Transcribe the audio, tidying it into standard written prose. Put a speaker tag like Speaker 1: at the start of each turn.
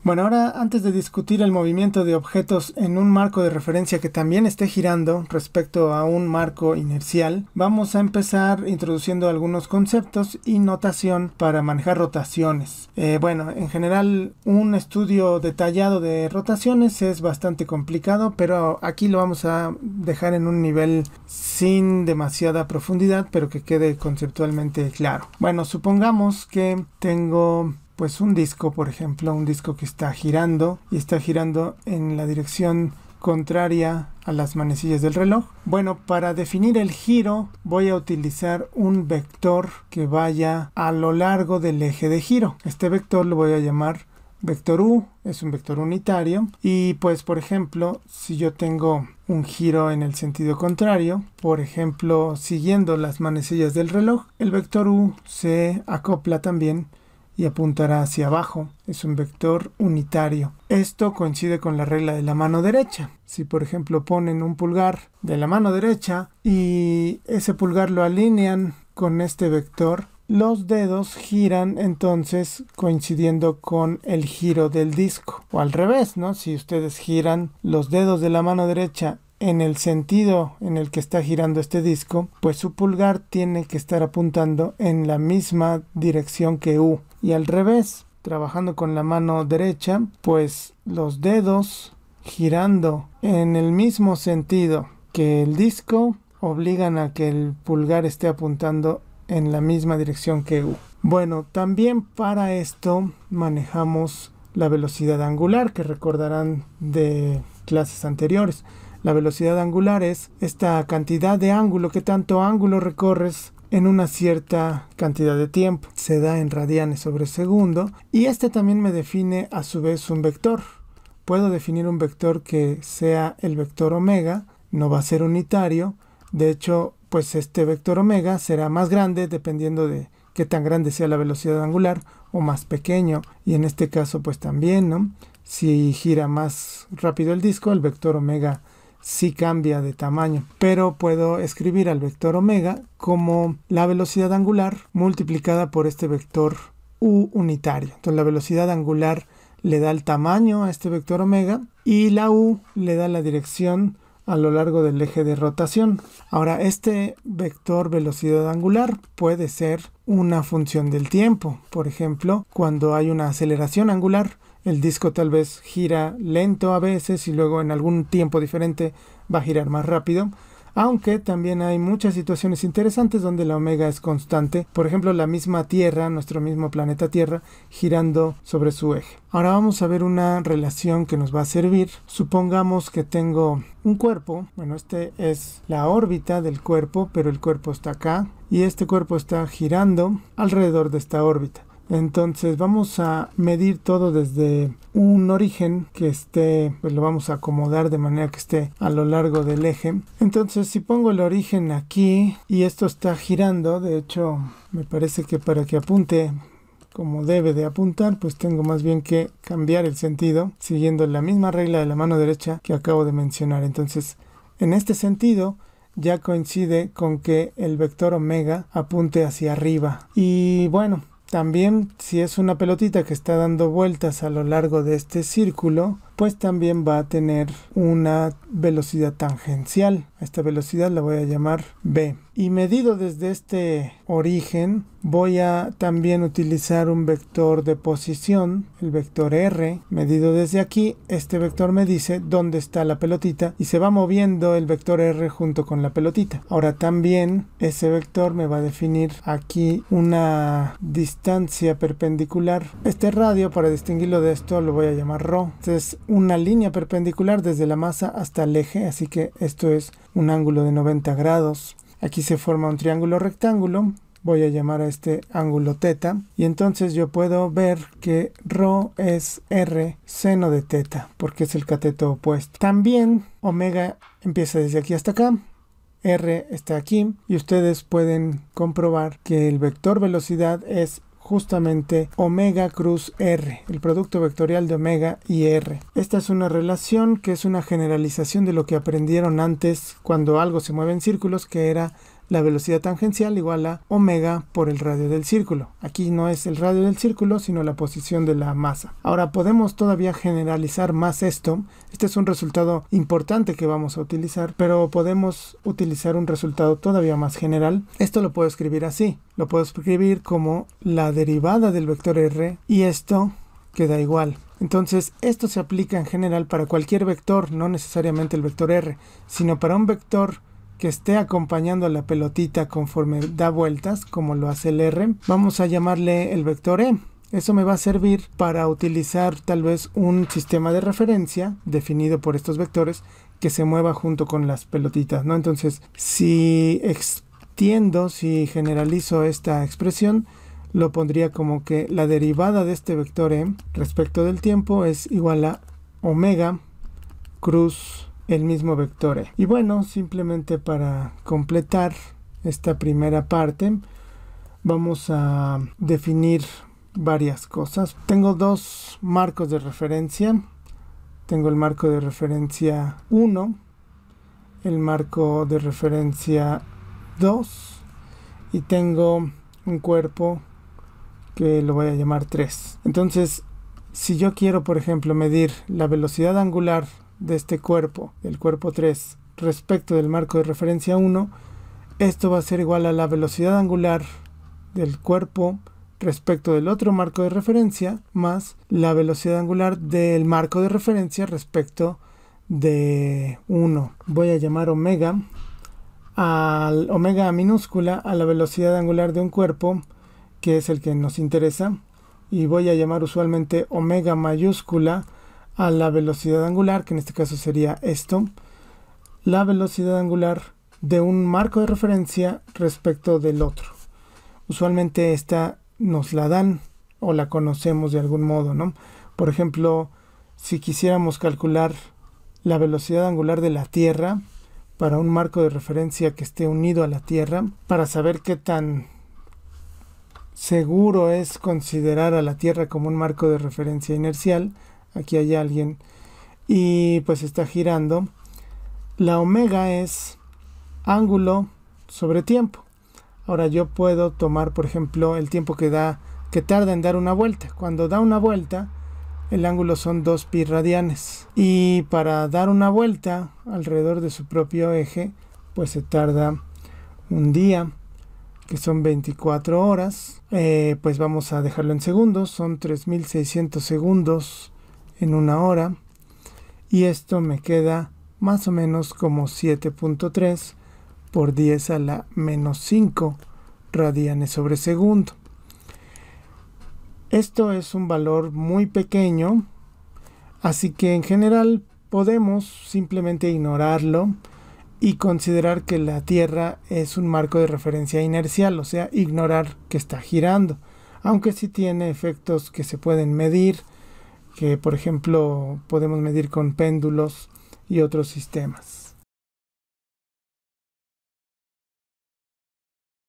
Speaker 1: Bueno, ahora antes de discutir el movimiento de objetos en un marco de referencia que también esté girando respecto a un marco inercial, vamos a empezar introduciendo algunos conceptos y notación para manejar rotaciones. Bueno, en general un estudio detallado de rotaciones es bastante complicado, pero aquí lo vamos a dejar en un nivel sin demasiada profundidad, pero que quede conceptualmente claro. Bueno, supongamos que tengo pues un disco, por ejemplo, un disco que está girando y está girando en la dirección contraria a las manecillas del reloj. Bueno, para definir el giro voy a utilizar un vector que vaya a lo largo del eje de giro. Este vector lo voy a llamar vector U, es un vector unitario y pues por ejemplo si yo tengo un giro en el sentido contrario, por ejemplo siguiendo las manecillas del reloj, el vector U se acopla también y apuntará hacia abajo. Es un vector unitario. Esto coincide con la regla de la mano derecha. Si por ejemplo ponen un pulgar de la mano derecha y ese pulgar lo alinean con este vector, los dedos giran entonces coincidiendo con el giro del disco. O al revés, ¿no? Si ustedes giran los dedos de la mano derecha en el sentido en el que está girando este disco, pues su pulgar tiene que estar apuntando en la misma dirección que U. Y al revés, trabajando con la mano derecha, pues los dedos girando en el mismo sentido que el disco obligan a que el pulgar esté apuntando en la misma dirección que U. Bueno, también para esto manejamos la velocidad angular, que recordarán de clases anteriores. La velocidad angular es esta cantidad de ángulo, que tanto ángulo recorres en una cierta cantidad de tiempo. Se da en radianes sobre segundo y este también me define a su vez un vector. Puedo definir un vector que sea el vector omega, no va a ser unitario. De hecho, pues este vector omega será más grande dependiendo de qué tan grande sea la velocidad angular o más pequeño. Y en este caso pues también, ¿no? Si gira más rápido el disco, el vector omega sí cambia de tamaño, pero puedo escribir al vector omega como la velocidad angular multiplicada por este vector U unitario. Entonces la velocidad angular le da el tamaño a este vector omega y la U le da la dirección a lo largo del eje de rotación. Ahora, este vector velocidad angular puede ser una función del tiempo. Por ejemplo, cuando hay una aceleración angular, el disco tal vez gira lento a veces y luego en algún tiempo diferente va a girar más rápido. Aunque también hay muchas situaciones interesantes donde la omega es constante. Por ejemplo, la misma Tierra, nuestro mismo planeta Tierra, girando sobre su eje. Ahora vamos a ver una relación que nos va a servir. Supongamos que tengo un cuerpo. Bueno, este es la órbita del cuerpo, pero el cuerpo está acá. Y este cuerpo está girando alrededor de esta órbita. Entonces vamos a medir todo desde un origen que esté, pues lo vamos a acomodar de manera que esté a lo largo del eje. Entonces si pongo el origen aquí y esto está girando, de hecho me parece que para que apunte como debe de apuntar, pues tengo más bien que cambiar el sentido siguiendo la misma regla de la mano derecha que acabo de mencionar. Entonces en este sentido ya coincide con que el vector omega apunte hacia arriba. Y bueno, también si es una pelotita que está dando vueltas a lo largo de este círculo, pues también va a tener una velocidad tangencial. A esta velocidad la voy a llamar v. Y medido desde este origen, voy a también utilizar un vector de posición, el vector r. Medido desde aquí, este vector me dice dónde está la pelotita y se va moviendo el vector r junto con la pelotita. Ahora también ese vector me va a definir aquí una distancia perpendicular. Este radio, para distinguirlo de esto, lo voy a llamar ρ. Entonces, una línea perpendicular desde la masa hasta el eje, así que esto es un ángulo de 90 grados. Aquí se forma un triángulo rectángulo, voy a llamar a este ángulo teta, y entonces yo puedo ver que ρ es r seno de teta, porque es el cateto opuesto. También omega empieza desde aquí hasta acá, r está aquí, y ustedes pueden comprobar que el vector velocidad es justamente omega cruz r, el producto vectorial de omega y r. Esta es una relación que es una generalización de lo que aprendieron antes cuando algo se mueve en círculos, que era la velocidad tangencial igual a omega por el radio del círculo. Aquí no es el radio del círculo, sino la posición de la masa. Ahora podemos todavía generalizar más esto. Este es un resultado importante que vamos a utilizar, pero podemos utilizar un resultado todavía más general. Esto lo puedo escribir así. Lo puedo escribir como la derivada del vector r y esto queda igual. Entonces esto se aplica en general para cualquier vector, no necesariamente el vector r, sino para un vector que esté acompañando a la pelotita conforme da vueltas, como lo hace el r. Vamos a llamarle el vector e. Eso me va a servir para utilizar tal vez un sistema de referencia definido por estos vectores que se mueva junto con las pelotitas, ¿no? Entonces, si extiendo, si generalizo esta expresión, lo pondría como que la derivada de este vector e respecto del tiempo es igual a omega cruz el mismo vector e. Y bueno, simplemente para completar esta primera parte, vamos a definir varias cosas. Tengo dos marcos de referencia. Tengo el marco de referencia 1, el marco de referencia 2 y tengo un cuerpo que lo voy a llamar 3. Entonces, si yo quiero, por ejemplo, medir la velocidad angular de este cuerpo, del cuerpo 3, respecto del marco de referencia 1, esto va a ser igual a la velocidad angular del cuerpo respecto del otro marco de referencia más la velocidad angular del marco de referencia respecto de 1. Voy a llamar omega al omega minúscula a la velocidad angular de un cuerpo, que es el que nos interesa, y voy a llamar usualmente omega mayúscula a la velocidad angular, que en este caso sería esto, la velocidad angular de un marco de referencia respecto del otro. Usualmente esta nos la dan o la conocemos de algún modo, ¿no? Por ejemplo, si quisiéramos calcular la velocidad angular de la Tierra para un marco de referencia que esté unido a la Tierra, para saber qué tan seguro es considerar a la Tierra como un marco de referencia inercial, aquí hay alguien y pues está girando, la omega es ángulo sobre tiempo. Ahora yo puedo tomar, por ejemplo, el tiempo que tarda en dar una vuelta. Cuando da una vuelta, el ángulo son 2 pi radianes. Y para dar una vuelta alrededor de su propio eje, pues se tarda un día, que son 24 horas. Pues vamos a dejarlo en segundos. Son 3600 segundos en una hora. Y esto me queda más o menos como 7.3 por 10 a la menos 5 radianes sobre segundo. Esto es un valor muy pequeño, así que en general podemos simplemente ignorarlo y considerar que la Tierra es un marco de referencia inercial, o sea, ignorar que está girando, aunque sí tiene efectos que se pueden medir, que por ejemplo podemos medir con péndulos y otros sistemas.